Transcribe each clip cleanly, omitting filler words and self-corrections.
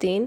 3,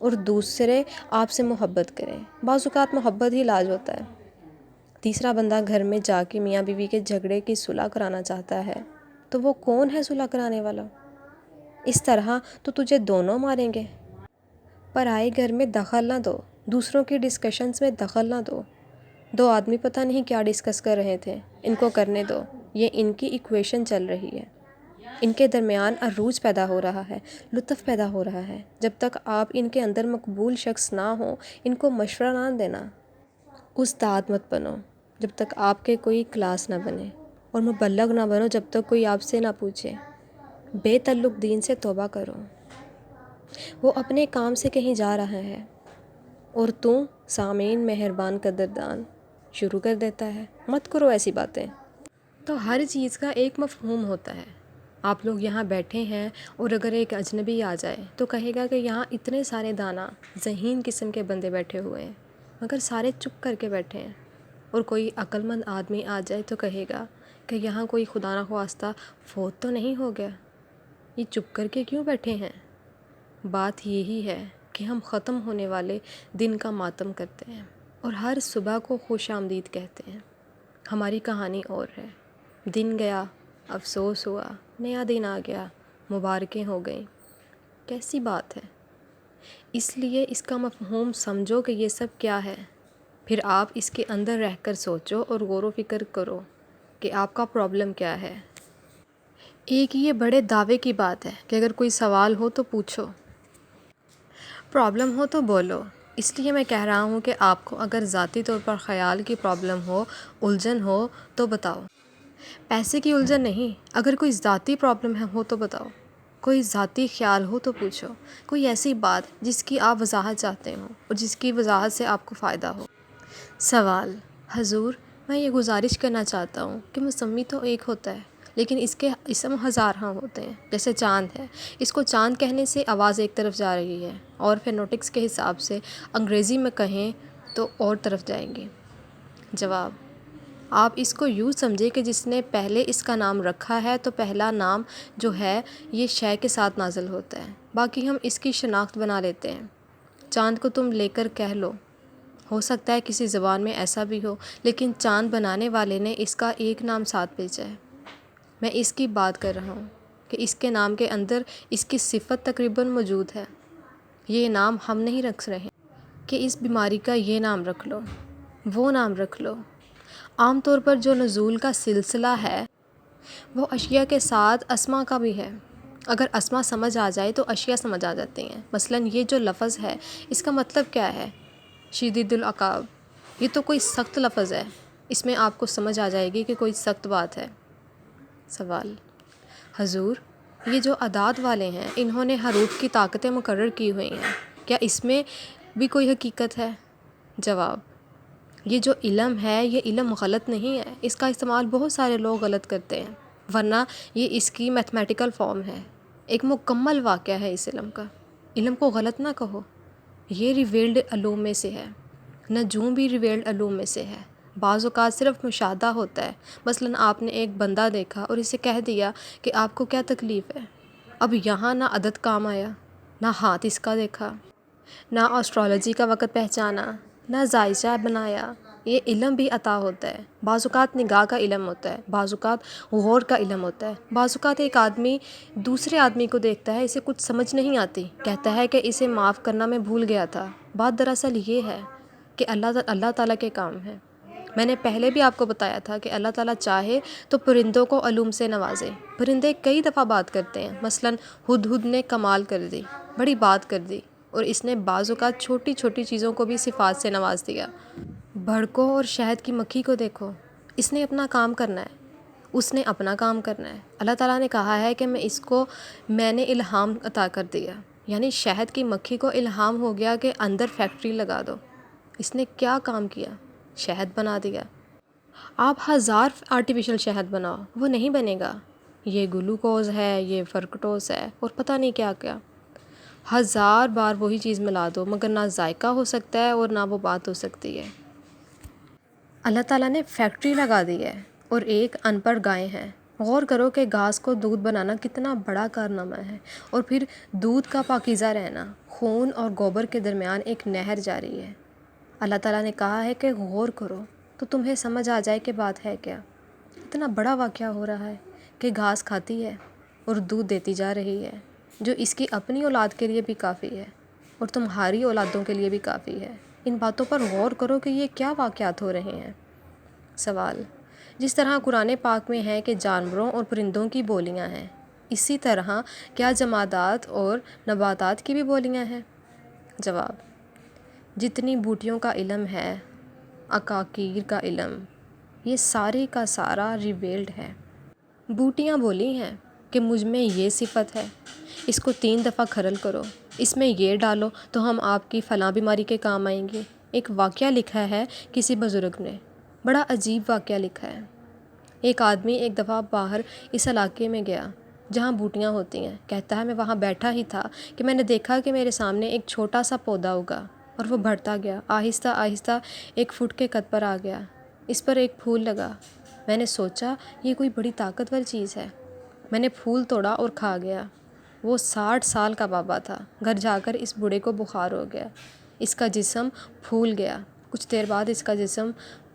اور دوسرے آپ سے محبت کریں۔ بعض اوقات محبت ہی علاج ہوتا ہے۔ تیسرا بندہ گھر میں جا کے میاں بیوی کے جھگڑے کی صلح کرانا چاہتا ہے، تو وہ کون ہے صلح کرانے والا؟ اس طرح تو تجھے دونوں ماریں گے۔ پر آئے گھر میں دخل نہ دو، دوسروں کی ڈسکشنز میں دخل نہ دو۔ دو آدمی پتہ نہیں کیا ڈسکس کر رہے تھے، ان کو کرنے دو، یہ ان کی ایکویشن چل رہی ہے، ان کے درمیان عروج پیدا ہو رہا ہے، لطف پیدا ہو رہا ہے۔ جب تک آپ ان کے اندر مقبول شخص نہ ہوں، ان کو مشورہ نہ دینا۔ استاد مت بنو جب تک آپ کے کوئی کلاس نہ بنے، اور مبلغ نہ بنو جب تک کوئی آپ سے نہ پوچھے۔ بے تعلق دین سے توبہ کرو، وہ اپنے کام سے کہیں جا رہا ہے اور تو سامعین مہربان قدردان شروع کر دیتا ہے۔ مت کرو ایسی باتیں۔ تو ہر چیز کا ایک مفہوم ہوتا ہے۔ آپ لوگ یہاں بیٹھے ہیں اور اگر ایک اجنبی آ جائے تو کہے گا کہ یہاں اتنے سارے دانا ذہین قسم کے بندے بیٹھے ہوئے ہیں، مگر سارے چپ کر کے بیٹھے ہیں۔ اور کوئی عقل مند آدمی آ جائے تو کہے گا کہ یہاں کوئی خدا نخواستہ فوت تو نہیں ہو گیا، یہ چپ کر کے کیوں بیٹھے ہیں؟ بات یہی ہے کہ ہم ختم ہونے والے دن کا ماتم کرتے ہیں اور ہر صبح کو خوش آمدید کہتے ہیں۔ ہماری کہانی اور ہے، دن گیا، افسوس ہوا، نیا دن آ گیا، مبارکیں ہو گئیں۔ کیسی بات ہے؟ اس لیے اس کا مفہوم سمجھو کہ یہ سب کیا ہے، پھر آپ اس کے اندر رہ کر سوچو اور غور و فکر کرو کہ آپ کا پرابلم کیا ہے۔ ایک یہ بڑے دعوے کی بات ہے کہ اگر کوئی سوال ہو تو پوچھو، پرابلم ہو تو بولو۔ اس لیے میں کہہ رہا ہوں کہ آپ کو اگر ذاتی طور پر خیال کی پرابلم ہو، الجھن ہو تو بتاؤ۔ پیسے کی الجھن نہیں، اگر کوئی ذاتی پرابلم ہو تو بتاؤ، کوئی ذاتی خیال ہو تو پوچھو، کوئی ایسی بات جس کی آپ وضاحت چاہتے ہو اور جس کی وضاحت سے آپ کو فائدہ ہو۔ سوال: حضور، میں یہ گزارش کرنا چاہتا ہوں کہ مسمی تو ایک ہوتا ہے لیکن اس کے اسم ہزارہا ہوتے ہیں، جیسے چاند ہے، اس کو چاند کہنے سے آواز ایک طرف جا رہی ہے اور فینوٹکس کے حساب سے انگریزی میں کہیں تو اور طرف جائیں گے۔ جواب: آپ اس کو یوں سمجھے کہ جس نے پہلے اس کا نام رکھا ہے تو پہلا نام جو ہے یہ شے کے ساتھ نازل ہوتا ہے، باقی ہم اس کی شناخت بنا لیتے ہیں۔ چاند کو تم لے کر کہہ لو، ہو سکتا ہے کسی زبان میں ایسا بھی ہو، لیکن چاند بنانے والے نے اس کا ایک نام ساتھ بھیجا ہے۔ میں اس کی بات کر رہا ہوں کہ اس کے نام کے اندر اس کی صفت تقریباً موجود ہے۔ یہ نام ہم نہیں رکھ رہے کہ اس بیماری کا یہ نام رکھ لو، وہ نام رکھ لو۔ عام طور پر جو نزول کا سلسلہ ہے وہ اشیاء کے ساتھ اسما کا بھی ہے۔ اگر اسما سمجھ آ جائے تو اشیاء سمجھ آ جاتی ہیں۔ مثلاً یہ جو لفظ ہے اس کا مطلب کیا ہے؟ شدید العقاب، یہ تو کوئی سخت لفظ ہے، اس میں آپ کو سمجھ آ جائے گی کہ کوئی سخت بات ہے۔ سوال: حضور، یہ جو اعداد والے ہیں انہوں نے حروف کی طاقتیں مقرر کی ہوئی ہیں، کیا اس میں بھی کوئی حقیقت ہے؟ جواب: یہ جو علم ہے یہ علم غلط نہیں ہے، اس کا استعمال بہت سارے لوگ غلط کرتے ہیں، ورنہ یہ اس کی میتھمیٹیکل فارم ہے، ایک مکمل واقعہ ہے اس علم کا۔ علم کو غلط نہ کہو، یہ ریویلڈ علوم میں سے ہے، نجوم بھی ریویلڈ علوم میں سے ہے۔ بعض اوقات صرف مشاہدہ ہوتا ہے، مثلاً آپ نے ایک بندہ دیکھا اور اسے کہہ دیا کہ آپ کو کیا تکلیف ہے۔ اب یہاں نہ عدد کام آیا، نہ ہاتھ اس کا دیکھا، نہ اسٹرالوجی کا وقت پہچانا، نہ جائزہ بنایا۔ یہ علم بھی عطا ہوتا ہے، بعض اوقات نگاہ کا علم ہوتا ہے، بعض اوقات غور کا علم ہوتا ہے، بعض اوقات ایک آدمی دوسرے آدمی کو دیکھتا ہے، اسے کچھ سمجھ نہیں آتی، کہتا ہے کہ اسے معاف کرنا میں بھول گیا تھا۔ بات دراصل یہ ہے کہ اللہ تعالیٰ کے کام ہے۔ میں نے پہلے بھی آپ کو بتایا تھا کہ اللہ تعالیٰ چاہے تو پرندوں کو علوم سے نوازے۔ پرندے کئی دفعہ بات کرتے ہیں، مثلاً ہدہد نے کمال کر دی، بڑی بات کر دی، اور اس نے بعض اوقات چھوٹی چھوٹی چیزوں کو بھی صفات سے نواز دیا۔ بھڑکوں اور شہد کی مکھی کو دیکھو، اس نے اپنا کام کرنا ہے، اس نے اپنا کام کرنا ہے۔ اللہ تعالیٰ نے کہا ہے کہ میں نے الہام عطا کر دیا، یعنی شہد کی مکھی کو الہام ہو گیا کہ اندر فیکٹری لگا دو۔ اس نے کیا کام کیا؟ شہد بنا دیا۔ آپ 1000 آرٹیفیشل شہد بناؤ، وہ نہیں بنے گا۔ یہ گلوکوز ہے، یہ فرکٹوز ہے اور پتہ نہیں کیا کیا، 1000 بار وہی چیز ملا دو، مگر نہ ذائقہ ہو سکتا ہے اور نہ وہ بات ہو سکتی ہے۔ اللہ تعالیٰ نے فیکٹری لگا دی ہے اور ایک ان پڑھ گائے ہیں، غور کرو کہ گھاس کو دودھ بنانا کتنا بڑا کارنامہ ہے، اور پھر دودھ کا پاکیزہ رہنا، خون اور گوبر کے درمیان ایک نہر جاری ہے۔ اللہ تعالیٰ نے کہا ہے کہ غور کرو تو تمہیں سمجھ آ جائے کہ بات ہے کیا۔ اتنا بڑا واقعہ ہو رہا ہے کہ گھاس کھاتی ہے اور دودھ دیتی جا رہی ہے، جو اس کی اپنی اولاد کے لیے بھی کافی ہے اور تمہاری اولادوں کے لیے بھی کافی ہے۔ ان باتوں پر غور کرو کہ یہ کیا واقعات ہو رہے ہیں۔ سوال: جس طرح قرآن پاک میں ہے کہ جانوروں اور پرندوں کی بولیاں ہیں، اسی طرح کیا جمادات اور نباتات کی بھی بولیاں ہیں؟ جواب: جتنی بوٹیوں کا علم ہے، عقاقیر کا علم، یہ سارے کا سارا ریویلڈ ہے۔ بوٹیاں بولی ہیں کہ مجھ میں یہ صفت ہے، اس کو 3 دفعہ کھرل کرو، اس میں یہ ڈالو تو ہم آپ کی فلاں بیماری کے کام آئیں گے۔ ایک واقعہ لکھا ہے کسی بزرگ نے، بڑا عجیب واقعہ لکھا ہے۔ ایک آدمی ایک دفعہ باہر اس علاقے میں گیا جہاں بوٹیاں ہوتی ہیں۔ کہتا ہے میں وہاں بیٹھا ہی تھا کہ میں نے دیکھا کہ میرے سامنے ایک چھوٹا سا پودا اگا اور وہ بڑھتا گیا، آہستہ آہستہ 1 فٹ کے قد پر آ گیا۔ اس پر ایک پھول لگا۔ میں نے سوچا یہ کوئی بڑی طاقتور چیز ہے۔ میں نے پھول توڑا اور کھا گیا۔ وہ 60 سال کا بابا تھا۔ گھر جا کر اس بوڑھے کو بخار ہو گیا، اس کا جسم پھول گیا۔ کچھ دیر بعد اس کا جسم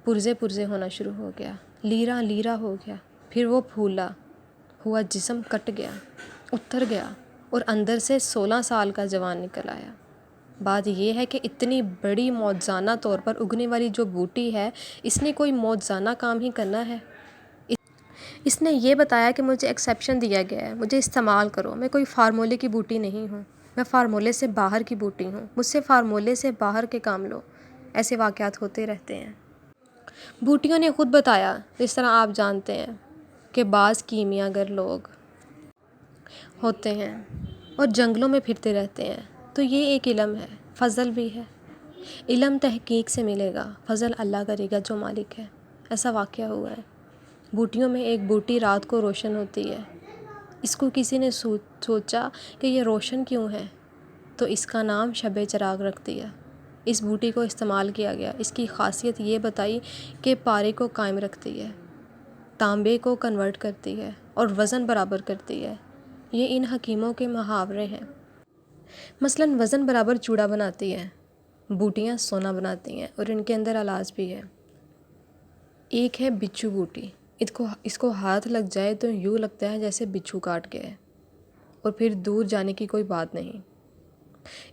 پرزے پرزے ہونا شروع ہو گیا، لیرا لیرا ہو گیا۔ پھر وہ پھولا ہوا جسم کٹ گیا، اتر گیا اور اندر سے 16 سال کا جوان نکل آیا۔ بات یہ ہے کہ اتنی بڑی معجزانہ طور پر اگنے والی جو بوٹی ہے، اس نے کوئی معجزانہ کام ہی کرنا ہے۔ اس نے یہ بتایا کہ مجھے ایکسیپشن دیا گیا ہے، مجھے استعمال کرو، میں کوئی فارمولے کی بوٹی نہیں ہوں، میں فارمولے سے باہر کی بوٹی ہوں، مجھ سے فارمولے سے باہر کے کام لو۔ ایسے واقعات ہوتے رہتے ہیں۔ بوٹیوں نے خود بتایا، جس طرح آپ جانتے ہیں کہ بعض کیمیا گر لوگ ہوتے ہیں اور جنگلوں میں پھرتے رہتے ہیں، تو یہ ایک علم ہے، فضل بھی ہے۔ علم تحقیق سے ملے گا، فضل اللہ کرے گا جو مالک ہے۔ ایسا واقعہ ہوا ہے۔ بوٹیوں میں ایک بوٹی رات کو روشن ہوتی ہے۔ اس کو کسی نے سوچا کہ یہ روشن کیوں ہے، تو اس کا نام شب چراغ رکھ دیا۔ اس بوٹی کو استعمال کیا گیا۔ اس کی خاصیت یہ بتائی کہ پارے کو قائم رکھتی ہے، تانبے کو کنورٹ کرتی ہے اور وزن برابر کرتی ہے۔ یہ ان حکیموں کے محاورے ہیں۔ مثلاً وزن برابر چوڑا بناتی ہے، بوٹیاں سونا بناتی ہیں اور ان کے اندر علاج بھی ہے۔ ایک ہے بچھو بوٹی، اس کو ہاتھ لگ جائے تو یوں لگتا ہے جیسے بچھو کاٹ گیا ہے، اور پھر دور جانے کی کوئی بات نہیں۔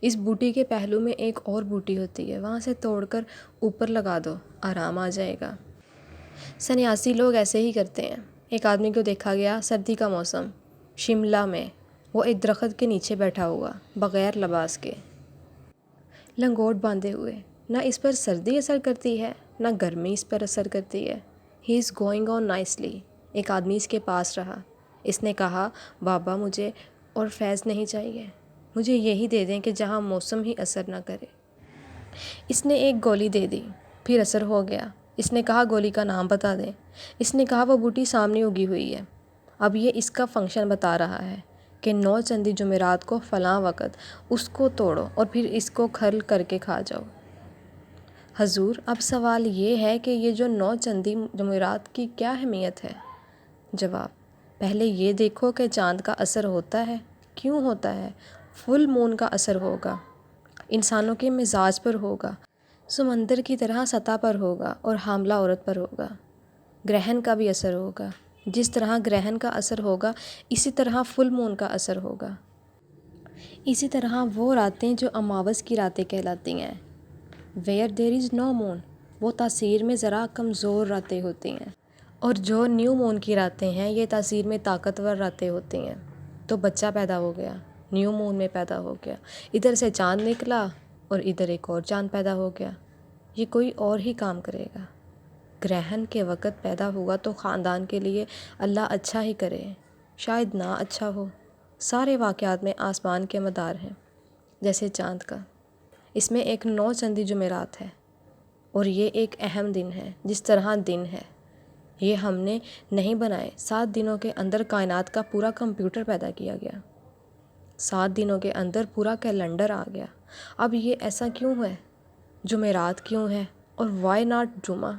اس بوٹی کے پہلو میں ایک اور بوٹی ہوتی ہے، وہاں سے توڑ کر اوپر لگا دو، آرام آ جائے گا۔ سنیاسی لوگ ایسے ہی کرتے ہیں۔ ایک آدمی کو دیکھا گیا سردی کا موسم، شملہ میں، وہ ایک درخت کے نیچے بیٹھا ہوا، بغیر لباس کے، لنگوٹ باندھے ہوئے۔ نہ اس پر سردی اثر کرتی ہے، نہ گرمی اس پر اثر کرتی ہے۔ ہی از گوئنگ آن نائسلی۔ ایک آدمی اس کے پاس رہا۔ اس نے کہا، بابا مجھے اور فیض نہیں چاہیے، مجھے یہی دے دیں کہ جہاں موسم ہی اثر نہ کرے۔ اس نے ایک گولی دے دی، پھر اثر ہو گیا۔ اس نے کہا گولی کا نام بتا دیں۔ اس نے کہا وہ بوٹی سامنے اگی ہوئی ہے۔ اب یہ اس کا فنکشن بتا رہا ہے کہ 9 چندی جمعرات کو فلاں وقت اس کو توڑو اور پھر اس کو کھرل کر کے کھا جاؤ۔ حضور، اب سوال یہ ہے کہ یہ جو 9 چندی جمعرات کی کیا اہمیت ہے؟ جواب: پہلے یہ دیکھو کہ چاند کا اثر ہوتا ہے، کیوں ہوتا ہے؟ فل مون کا اثر ہوگا، انسانوں کے مزاج پر ہوگا، سمندر کی طرح سطح پر ہوگا اور حاملہ عورت پر ہوگا۔ گرہن کا بھی اثر ہوگا، جس طرح گرہن کا اثر ہوگا اسی طرح فل مون کا اثر ہوگا۔ اسی طرح وہ راتیں جو اماوس کی راتیں کہلاتی ہیں، ویئر دیر از نو مون، وہ تاثیر میں ذرا کمزور راتیں ہوتی ہیں، اور جو نیو مون کی راتیں ہیں یہ تاثیر میں طاقتور راتیں ہوتی ہیں۔ تو بچہ پیدا ہو گیا، نیو مون میں پیدا ہو گیا، ادھر سے چاند نکلا اور ادھر ایک اور چاند پیدا ہو گیا۔ یہ کوئی اور ہی کام کرے گا۔ گرہن کے وقت پیدا ہوا تو خاندان کے لیے اللہ اچھا ہی کرے، شاید نہ اچھا ہو۔ سارے واقعات میں آسمان کے مدار ہیں، جیسے چاند کا۔ اس میں ایک 9 چندی جمعرات ہے، اور یہ ایک اہم دن ہے، جس طرح دن ہے۔ یہ ہم نے نہیں بنائے۔ 7 دنوں کے اندر کائنات کا پورا کمپیوٹر پیدا کیا گیا، 7 دنوں کے اندر پورا کیلنڈر آ گیا۔ اب یہ ایسا کیوں ہے؟ جمعرات کیوں ہے اور وائی ناٹ جمعہ؟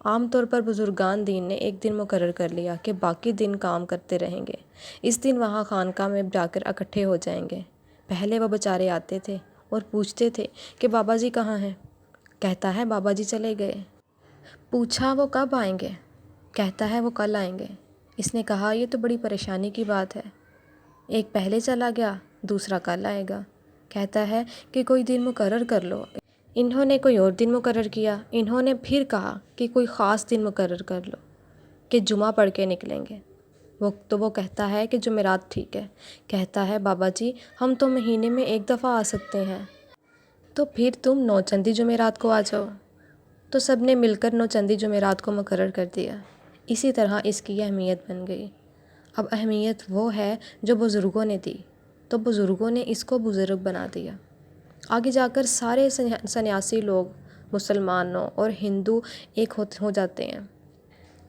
عام طور پر بزرگان دین نے ایک دن مقرر کر لیا کہ باقی دن کام کرتے رہیں گے۔ اس دن وہاں خانقاہ میں جا کر اکٹھے ہو جائیں گے۔ پہلے وہ بیچارے آتے تھے اور پوچھتے تھے کہ بابا جی کہاں ہیں؟ کہتا ہے بابا جی چلے گئے۔ پوچھا وہ کب آئیں گے؟ کہتا ہے وہ کل آئیں گے۔ اس نے کہا یہ تو بڑی پریشانی کی بات ہے، ایک پہلے چلا گیا، دوسرا کل آئے گا۔ کہتا ہے کہ کوئی دن مقرر کر لو۔ انہوں نے کوئی اور دن مقرر کیا۔ انہوں نے پھر کہا کہ کوئی خاص دن مقرر کر لو کہ جمعہ پڑھ کے نکلیں گے۔ وہ کہتا ہے کہ جمعرات ٹھیک ہے۔ کہتا ہے بابا جی ہم تو مہینے میں ایک دفعہ آ سکتے ہیں، تو پھر تم نوچندی جمعرات کو آ جاؤ۔ تو سب نے مل کر نوچندی جمعرات کو مقرر کر دیا۔ اسی طرح اس کی اہمیت بن گئی۔ اب اہمیت وہ ہے جو بزرگوں نے دی، تو بزرگوں نے اس کو بزرگ بنا دیا۔ آگے جا کر سارے سنیاسی لوگ مسلمانوں اور ہندو ایک ہو جاتے ہیں،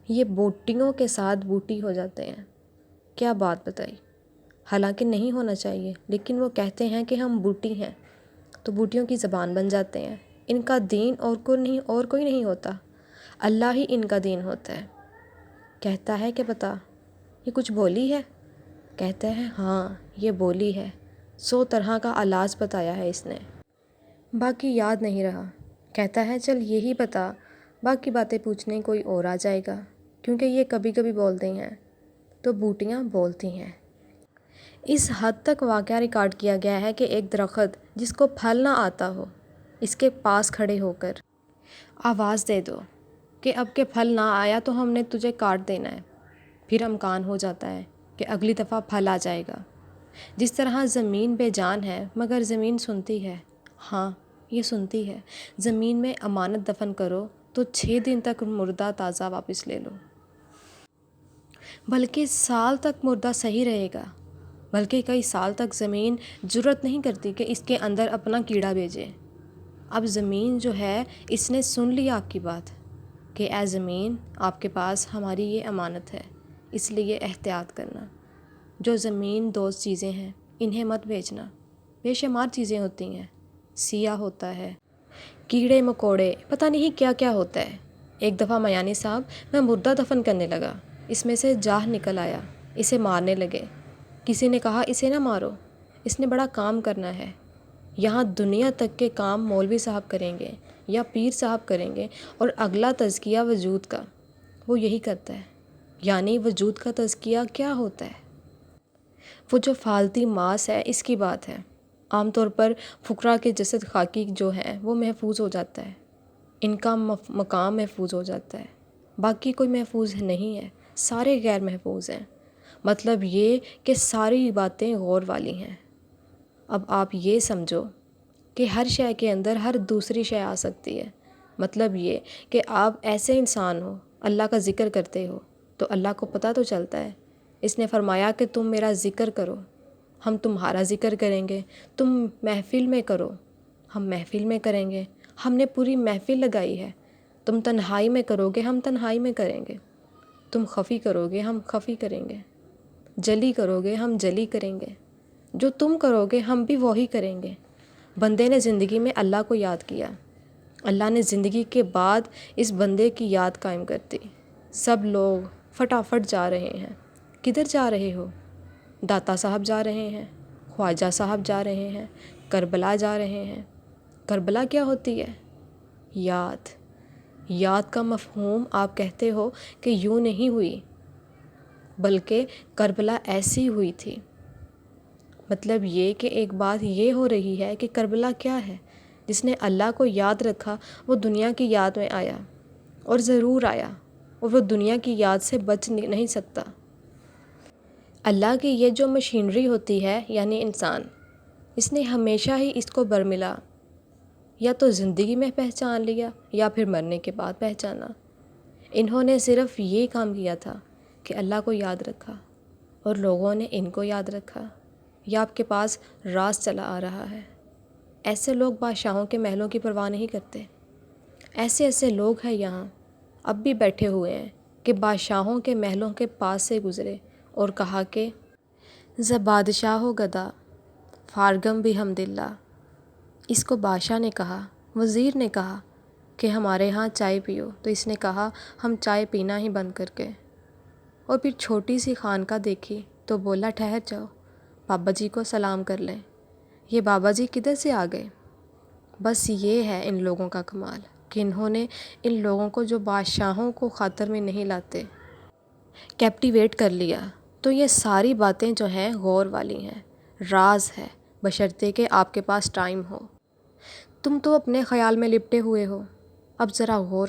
یہ بوٹیوں کے ساتھ بوٹی ہو جاتے ہیں۔ کیا بات بتائی، حالانکہ نہیں ہونا چاہیے، لیکن وہ کہتے ہیں کہ ہم بوٹی ہیں، تو بوٹیوں کی زبان بن جاتے ہیں۔ ان کا دین اور کوئی نہیں ہوتا، اللہ ہی ان کا دین ہوتا ہے۔ کہتا ہے کہ بتا یہ کچھ بولی ہے؟ کہتا ہے ہاں یہ بولی ہے، 100 طرح کا علاج بتایا ہے اس نے، باقی یاد نہیں رہا۔ کہتا ہے چل یہی بتا، باقی باتیں پوچھنے کوئی اور آ جائے گا، کیونکہ یہ کبھی کبھی بولتے ہیں۔ تو بوٹیاں بولتی ہیں۔ اس حد تک واقعہ ریکارڈ کیا گیا ہے کہ ایک درخت جس کو پھل نہ آتا ہو، اس کے پاس کھڑے ہو کر آواز دے دو کہ اب کے پھل نہ آیا تو ہم نے تجھے کاٹ دینا ہے، پھر امکان ہو جاتا ہے کہ اگلی دفعہ پھل آ جائے گا۔ جس طرح زمین بے جان ہے مگر زمین سنتی ہے، ہاں یہ سنتی ہے۔ زمین میں امانت دفن کرو تو 6 دن تک مردہ تازہ واپس لے لو، بلکہ سال تک مردہ صحیح رہے گا، بلکہ کئی سال تک زمین جرأت نہیں کرتی کہ اس کے اندر اپنا کیڑا بھیجے۔ اب زمین جو ہے اس نے سن لی آپ کی بات کہ اے زمین آپ کے پاس ہماری یہ امانت ہے، اس لیے احتیاط کرنا۔ جو زمین دوست چیزیں ہیں انہیں مت بیچنا، بے شمار چیزیں ہوتی ہیں، سیاہ ہوتا ہے، کیڑے مکوڑے، پتہ نہیں کیا کیا ہوتا ہے۔ ایک دفعہ میانی صاحب میں مردہ دفن کرنے لگا، اس میں سے جاہ نکل آیا، اسے مارنے لگے۔ کسی نے کہا اسے نہ مارو، اس نے بڑا کام کرنا ہے، یہاں دنیا تک کے کام مولوی صاحب کریں گے یا پیر صاحب کریں گے، اور اگلا تزکیہ وجود کا وہ یہی کرتا ہے۔ یعنی وجود کا تزکیہ کیا ہوتا ہے؟ وہ جو فالتی ماس ہے اس کی بات ہے۔ عام طور پر فقراء کے جسد خاکی جو ہیں وہ محفوظ ہو جاتا ہے، ان کا مقام محفوظ ہو جاتا ہے، باقی کوئی محفوظ نہیں ہے، سارے غیر محفوظ ہیں۔ مطلب یہ کہ ساری باتیں غور والی ہیں۔ اب آپ یہ سمجھو کہ ہر شے کے اندر ہر دوسری شے آ سکتی ہے۔ مطلب یہ کہ آپ ایسے انسان ہو، اللہ کا ذکر کرتے ہو، تو اللہ کو پتہ تو چلتا ہے۔ اس نے فرمایا کہ تم میرا ذکر کرو، ہم تمہارا ذکر کریں گے۔ تم محفل میں کرو، ہم محفل میں کریں گے۔ ہم نے پوری محفل لگائی ہے۔ تم تنہائی میں کرو گے، ہم تنہائی میں کریں گے۔ تم خفی کرو گے، ہم خفی کریں گے۔ جلی کرو گے، ہم جلی کریں گے۔ جو تم کرو گے ہم بھی وہی کریں گے۔ بندے نے زندگی میں اللہ کو یاد کیا، اللہ نے زندگی کے بعد اس بندے کی یاد قائم کر دی۔ سب لوگ فٹافٹ جا رہے ہیں۔ کدھر جا رہے ہو؟ داتا صاحب جا رہے ہیں، خواجہ صاحب جا رہے ہیں، کربلا جا رہے ہیں۔ کربلا کیا ہوتی ہے؟ یاد۔ یاد کا مفہوم آپ کہتے ہو کہ یوں نہیں ہوئی، بلکہ کربلا ایسی ہوئی تھی۔ مطلب یہ کہ ایک بات یہ ہو رہی ہے کہ کربلا کیا ہے؟ جس نے اللہ کو یاد رکھا وہ دنیا کی یاد میں آیا، اور ضرور آیا، اور وہ دنیا کی یاد سے بچ نہیں سکتا۔ اللہ کی یہ جو مشینری ہوتی ہے یعنی انسان، اس نے ہمیشہ ہی اس کو برملا، یا تو زندگی میں پہچان لیا یا پھر مرنے کے بعد پہچانا۔ انہوں نے صرف یہ کام کیا تھا کہ اللہ کو یاد رکھا، اور لوگوں نے ان کو یاد رکھا۔ یہ آپ کے پاس راز چلا آ رہا ہے۔ ایسے لوگ بادشاہوں کے محلوں کی پرواہ نہیں کرتے۔ ایسے لوگ ہیں یہاں اب بھی بیٹھے ہوئے ہیں کہ بادشاہوں کے محلوں کے پاس سے گزرے اور کہا کہ ز بادشاہ و گدا فارغم بھی حمد اللہ۔ اس کو بادشاہ نے کہا، وزیر نے کہا، کہ ہمارے یہاں چائے پیو، تو اس نے کہا ہم چائے پینا ہی بند کر کے۔ اور پھر چھوٹی سی خانقاہ دیکھی تو بولا ٹھہر جاؤ، بابا جی کو سلام کر لیں۔ یہ بابا جی کدھر سے آ گئے؟ بس یہ ہے ان لوگوں کا کمال کہ انہوں نے ان لوگوں کو جو بادشاہوں کو خاطر میں نہیں لاتے کیپٹیویٹ کر لیا۔ تو یہ ساری باتیں جو ہیں غور والی ہیں، راز ہے، بشرطے کہ آپ کے پاس ٹائم ہو۔ تم تو اپنے خیال میں لپٹے ہوئے ہو، اب ذرا غور۔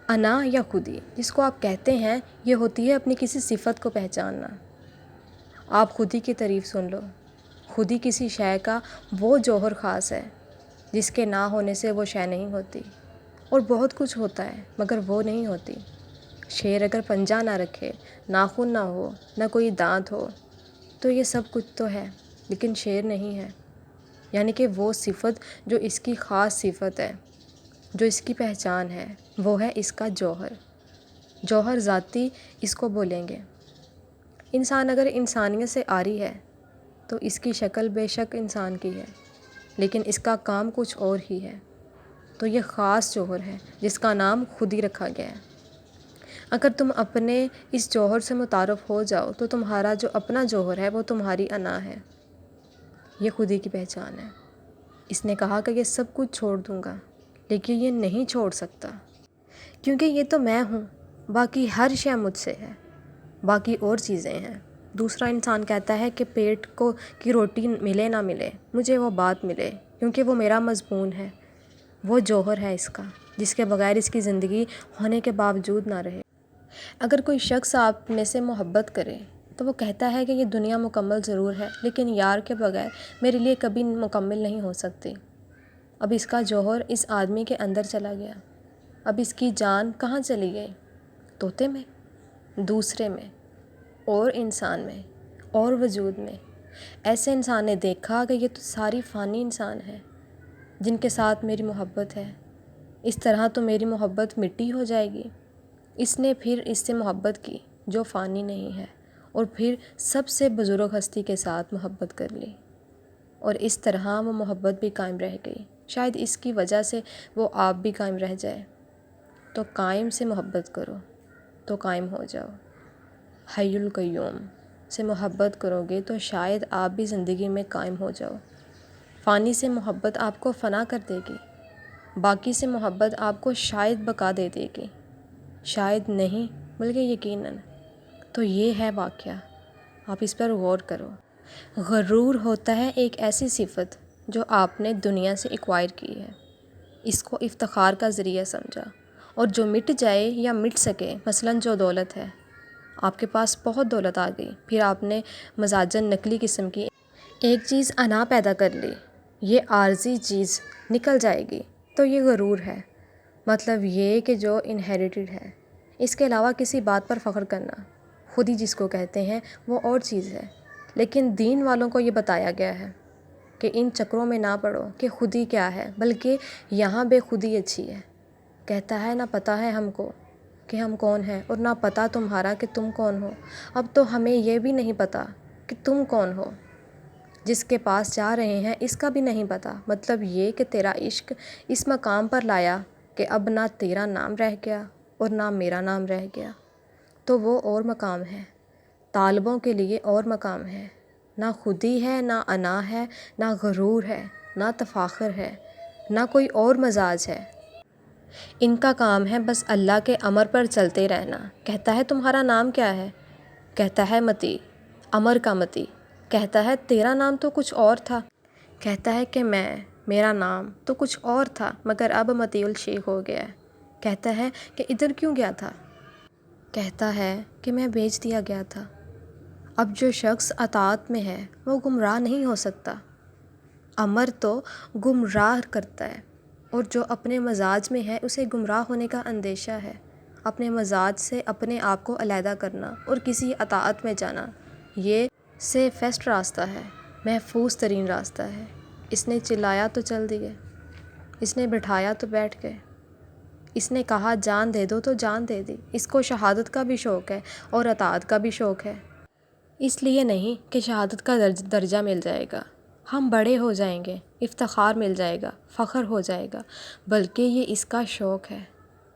انا یا خودی جس کو آپ کہتے ہیں، یہ ہوتی ہے اپنی کسی صفت کو پہچاننا۔ آپ خودی کی تعریف سن لو۔ خودی کسی شے کا وہ جوہر خاص ہے جس کے نہ ہونے سے وہ شے نہیں ہوتی، اور بہت کچھ ہوتا ہے مگر وہ نہیں ہوتی۔ شیر اگر پنجہ نہ رکھے، ناخن نہ ہو، نہ کوئی دانت ہو، تو یہ سب کچھ تو ہے لیکن شیر نہیں ہے۔ یعنی کہ وہ صفت جو اس کی خاص صفت ہے، جو اس کی پہچان ہے، وہ ہے اس کا جوہر۔ جوہر ذاتی اس کو بولیں گے۔ انسان اگر انسانیت سے عاری ہے تو اس کی شکل بے شک انسان کی ہے، لیکن اس کا کام کچھ اور ہی ہے۔ تو یہ خاص جوہر ہے جس کا نام خودی رکھا گیا ہے۔ اگر تم اپنے اس جوہر سے متعارف ہو جاؤ تو تمہارا جو اپنا جوہر ہے وہ تمہاری انا ہے۔ یہ خودی کی پہچان ہے۔ اس نے کہا کہ یہ سب کچھ چھوڑ دوں گا، لیکن یہ نہیں چھوڑ سکتا، کیونکہ یہ تو میں ہوں، باقی ہر شے مجھ سے ہے، باقی اور چیزیں ہیں۔ دوسرا انسان کہتا ہے کہ پیٹ کو کی روٹی ملے نہ ملے، مجھے وہ بات ملے، کیونکہ وہ میرا مضمون ہے، وہ جوہر ہے اس کا، جس کے بغیر اس کی زندگی ہونے کے باوجود نہ رہے۔ اگر کوئی شخص آپ میں سے محبت کرے تو وہ کہتا ہے کہ یہ دنیا مکمل ضرور ہے لیکن یار کے بغیر میرے لیے کبھی مکمل نہیں ہو سکتی۔ اب اس کا جوہر اس آدمی کے اندر چلا گیا، اب اس کی جان کہاں چلی گئی؟ طوطے میں، دوسرے میں، اور انسان میں، اور وجود میں۔ ایسے انسان نے دیکھا کہ یہ تو ساری فانی انسان ہیں جن کے ساتھ میری محبت ہے، اس طرح تو میری محبت مٹی ہو جائے گی۔ اس نے پھر اس سے محبت کی جو فانی نہیں ہے، اور پھر سب سے بزرگ ہستی کے ساتھ محبت کر لی، اور اس طرح وہ محبت بھی قائم رہ گئی۔ شاید اس کی وجہ سے وہ آپ بھی قائم رہ جائے۔ تو قائم سے محبت کرو تو قائم ہو جاؤ۔ حی القیوم سے محبت کرو گے تو شاید آپ بھی زندگی میں قائم ہو جاؤ۔ فانی سے محبت آپ کو فنا کر دے گی، باقی سے محبت آپ کو شاید بقا دے دے گی، شاید نہیں بلکہ یقیناً۔ تو یہ ہے واقعہ، آپ اس پر غور کرو۔ غرور ہوتا ہے ایک ایسی صفت جو آپ نے دنیا سے ایکوائر کی ہے، اس کو افتخار کا ذریعہ سمجھا، اور جو مٹ جائے یا مٹ سکے، مثلاً جو دولت ہے، آپ کے پاس بہت دولت آ گئی، پھر آپ نے مزاجاً نقلی قسم کی ایک چیز انا پیدا کر لی، یہ عارضی چیز نکل جائے گی، تو یہ غرور ہے۔ مطلب یہ کہ جو انہیریٹڈ ہے، اس کے علاوہ کسی بات پر فخر کرنا، خودی جس کو کہتے ہیں، وہ اور چیز ہے۔ لیکن دین والوں کو یہ بتایا گیا ہے کہ ان چکروں میں نہ پڑو کہ خودی کیا ہے، بلکہ یہاں بے خودی اچھی ہے۔ کہتا ہے نہ پتہ ہے ہم کو کہ ہم کون ہیں، اور نہ پتہ تمہارا کہ تم کون ہو۔ اب تو ہمیں یہ بھی نہیں پتہ کہ تم کون ہو، جس کے پاس جا رہے ہیں اس کا بھی نہیں پتہ۔ مطلب یہ کہ تیرا عشق اس مقام پر لایا کہ اب نہ تیرا نام رہ گیا اور نہ میرا نام رہ گیا، تو وہ اور مقام ہے۔ طالبوں کے لیے اور مقام ہے، نہ خودی ہے، نہ انا ہے، نہ غرور ہے، نہ تفاخر ہے، نہ کوئی اور مزاج ہے۔ ان کا کام ہے بس اللہ کے امر پر چلتے رہنا۔ کہتا ہے تمہارا نام کیا ہے؟ کہتا ہے متی، امر کا متی۔ کہتا ہے تیرا نام تو کچھ اور تھا۔ کہتا ہے کہ میرا نام تو کچھ اور تھا مگر اب متی الشیخ ہو گیا ہے۔ کہتا ہے کہ ادھر کیوں گیا تھا؟ کہتا ہے کہ میں بیچ دیا گیا تھا۔ اب جو شخص اطاعت میں ہے وہ گمراہ نہیں ہو سکتا۔ امر تو گمراہ کرتا ہے، اور جو اپنے مزاج میں ہے اسے گمراہ ہونے کا اندیشہ ہے۔ اپنے مزاج سے اپنے آپ کو علیحدہ کرنا اور کسی اطاعت میں جانا، یہ سیفسٹ راستہ ہے، محفوظ ترین راستہ ہے۔ اس نے چلایا تو چل دیے، اس نے بٹھایا تو بیٹھ گئے، اس نے کہا جان دے دو تو جان دے دی۔ اس کو شہادت کا بھی شوق ہے اور اطاعت کا بھی شوق ہے، اس لیے نہیں کہ شہادت کا درجہ مل جائے گا، ہم بڑے ہو جائیں گے، افتخار مل جائے گا، فخر ہو جائے گا، بلکہ یہ اس کا شوق ہے۔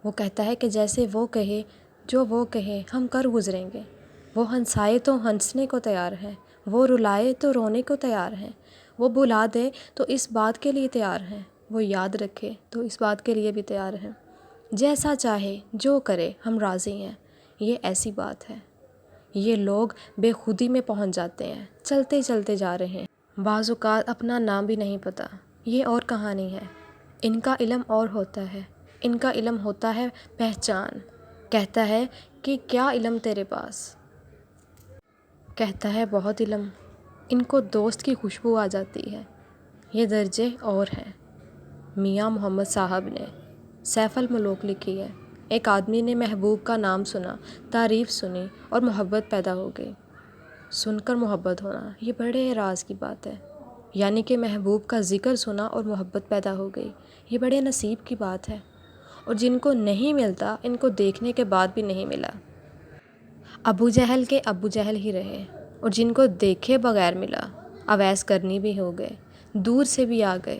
وہ کہتا ہے کہ جیسے وہ کہے، جو وہ کہے ہم کر گزریں گے۔ وہ ہنسائے تو ہنسنے کو تیار ہیں، وہ رلائے تو رونے کو تیار ہیں، وہ بھلا دے تو اس بات کے لیے تیار ہیں، وہ یاد رکھے تو اس بات کے لیے بھی تیار ہیں۔ جیسا چاہے جو کرے ہم راضی ہیں، یہ ایسی بات ہے۔ یہ لوگ بے خودی میں پہنچ جاتے ہیں، چلتے چلتے جا رہے ہیں، بعض اوقات اپنا نام بھی نہیں پتہ۔ یہ اور کہانی ہے۔ ان کا علم اور ہوتا ہے، ان کا علم ہوتا ہے پہچان۔ کہتا ہے کہ کیا علم تیرے پاس؟ کہتا ہے بہت علم۔ ان کو دوست کی خوشبو آ جاتی ہے۔ یہ درجے اور ہیں۔ میاں محمد صاحب نے سیف الملوک لکھی ہے۔ ایک آدمی نے محبوب کا نام سنا، تعریف سنی اور محبت پیدا ہو گئی۔ سن کر محبت ہونا یہ بڑے راز کی بات ہے۔ یعنی کہ محبوب کا ذکر سنا اور محبت پیدا ہو گئی، یہ بڑے نصیب کی بات ہے۔ اور جن کو نہیں ملتا ان کو دیکھنے کے بعد بھی نہیں ملا۔ ابو جہل کے ابو جہل ہی رہے، اور جن کو دیکھے بغیر ملا، اویس کرنی بھی ہو گئے، دور سے بھی آ گئے،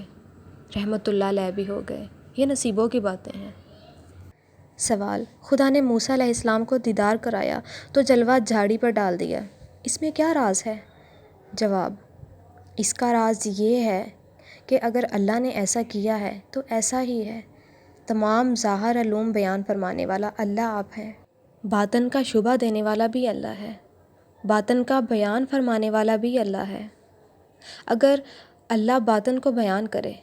رحمت اللہ علیہ بھی ہو گئے۔ یہ نصیبوں کی باتیں ہیں۔ سوال: خدا نے موسیٰ علیہ السلام کو دیدار کرایا تو جلوہ جھاڑی پر ڈال دیا، اس میں کیا راز ہے؟ جواب: اس کا راز یہ ہے کہ اگر اللہ نے ایسا کیا ہے تو ایسا ہی ہے۔ تمام ظاہر علوم بیان فرمانے والا اللہ آپ ہے، باطن کا شبہ دینے والا بھی اللہ ہے، باطن کا بیان فرمانے والا بھی اللہ ہے۔ اگر اللہ باطن کو بیان کرے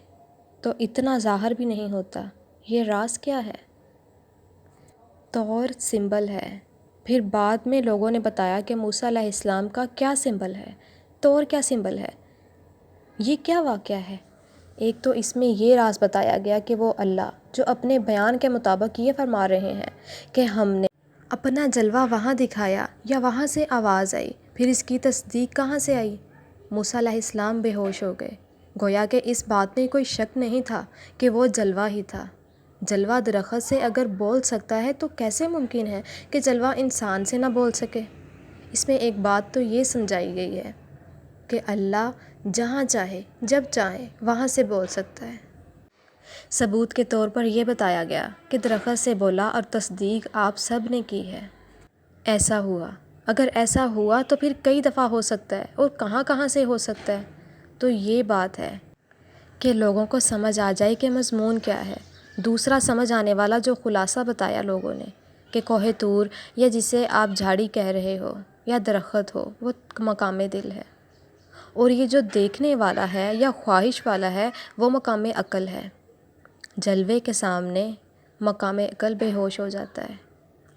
تو اتنا ظاہر بھی نہیں ہوتا۔ یہ راز کیا ہے؟ طور سمبل ہے۔ پھر بعد میں لوگوں نے بتایا کہ موسیٰ علیہ السلام کا کیا سمبل ہے، طور کیا سمبل ہے۔ یہ کیا واقعہ ہے؟ ایک تو اس میں یہ راز بتایا گیا کہ وہ اللہ جو اپنے بیان کے مطابق یہ فرما رہے ہیں کہ ہم نے اپنا جلوہ وہاں دکھایا یا وہاں سے آواز آئی، پھر اس کی تصدیق کہاں سے آئی؟ موسیٰ علیہ السلام بے ہوش ہو گئے، گویا کہ اس بات میں کوئی شک نہیں تھا کہ وہ جلوہ ہی تھا۔ جلوہ درخت سے اگر بول سکتا ہے تو کیسے ممکن ہے کہ جلوہ انسان سے نہ بول سکے؟ اس میں ایک بات تو یہ سمجھائی گئی ہے کہ اللہ جہاں چاہے جب چاہے وہاں سے بول سکتا ہے۔ ثبوت کے طور پر یہ بتایا گیا کہ درخت سے بولا اور تصدیق آپ سب نے کی ہے۔ ایسا ہوا، اگر ایسا ہوا تو پھر کئی دفعہ ہو سکتا ہے، اور کہاں کہاں سے ہو سکتا ہے؟ تو یہ بات ہے کہ لوگوں کو سمجھ آ جائے کہ مضمون کیا ہے۔ دوسرا سمجھ آنے والا جو خلاصہ بتایا لوگوں نے کہ کوہ طور یا جسے آپ جھاڑی کہہ رہے ہو یا درخت ہو، وہ مقام دل ہے، اور یہ جو دیکھنے والا ہے یا خواہش والا ہے وہ مقام عقل ہے۔ جلوے کے سامنے مقام عقل بے ہوش ہو جاتا ہے،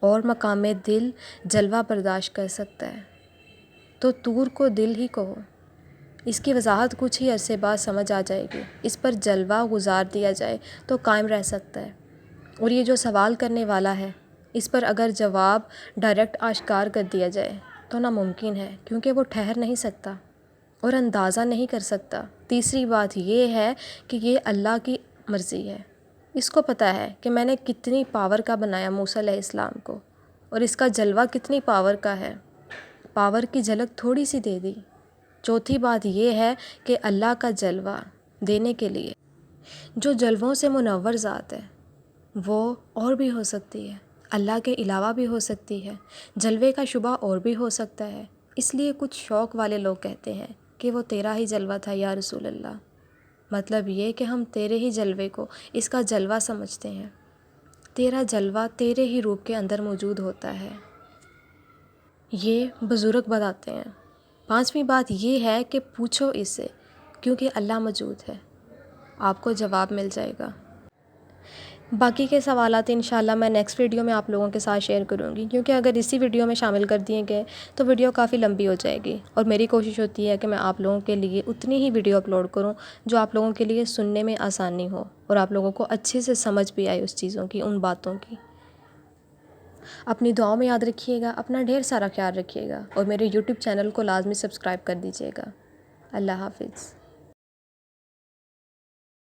اور مقام دل جلوہ برداشت کر سکتا ہے۔ تو طور کو دل ہی کہو۔ اس کی وضاحت کچھ ہی عرصے بعد سمجھ آ جائے گی۔ اس پر جلوہ گزار دیا جائے تو قائم رہ سکتا ہے، اور یہ جو سوال کرنے والا ہے اس پر اگر جواب ڈائریکٹ آشکار کر دیا جائے تو ناممکن ہے، کیونکہ وہ ٹھہر نہیں سکتا اور اندازہ نہیں کر سکتا۔ تیسری بات یہ ہے کہ یہ اللہ کی مرضی ہے۔ اس کو پتہ ہے کہ میں نے کتنی پاور کا بنایا موسیٰ علیہ السلام کو، اور اس کا جلوہ کتنی پاور کا ہے، پاور کی جھلک تھوڑی سی دے دی۔ چوتھی بات یہ ہے کہ اللہ کا جلوہ دینے کے لیے جو جلووں سے منور ذات ہے وہ اور بھی ہو سکتی ہے، اللہ کے علاوہ بھی ہو سکتی ہے، جلوے کا شبہ اور بھی ہو سکتا ہے۔ اس لیے کچھ شوق والے لوگ کہتے ہیں کہ وہ تیرا ہی جلوہ تھا یا رسول اللہ۔ مطلب یہ کہ ہم تیرے ہی جلوے کو اس کا جلوہ سمجھتے ہیں، تیرا جلوہ تیرے ہی روپ کے اندر موجود ہوتا ہے، یہ بزرگ بتاتے ہیں۔ پانچویں بات یہ ہے کہ پوچھو اس سے، کیونکہ اللہ موجود ہے، آپ کو جواب مل جائے گا۔ باقی کے سوالات انشاءاللہ میں نیکسٹ ویڈیو میں آپ لوگوں کے ساتھ شیئر کروں گی، کیونکہ اگر اسی ویڈیو میں شامل کر دیے گئے تو ویڈیو کافی لمبی ہو جائے گی، اور میری کوشش ہوتی ہے کہ میں آپ لوگوں کے لیے اتنی ہی ویڈیو اپلوڈ کروں جو آپ لوگوں کے لیے سننے میں آسانی ہو، اور آپ لوگوں کو اچھے سے سمجھ بھی آئے اس چیزوں کی، ان باتوں کی۔ اپنی دعاؤں میں یاد رکھیے گا، اپنا ڈھیر سارا خیال رکھیے گا، اور میرے یوٹیوب چینل کو لازمی سبسکرائب کر دیجیے گا۔ اللہ حافظ۔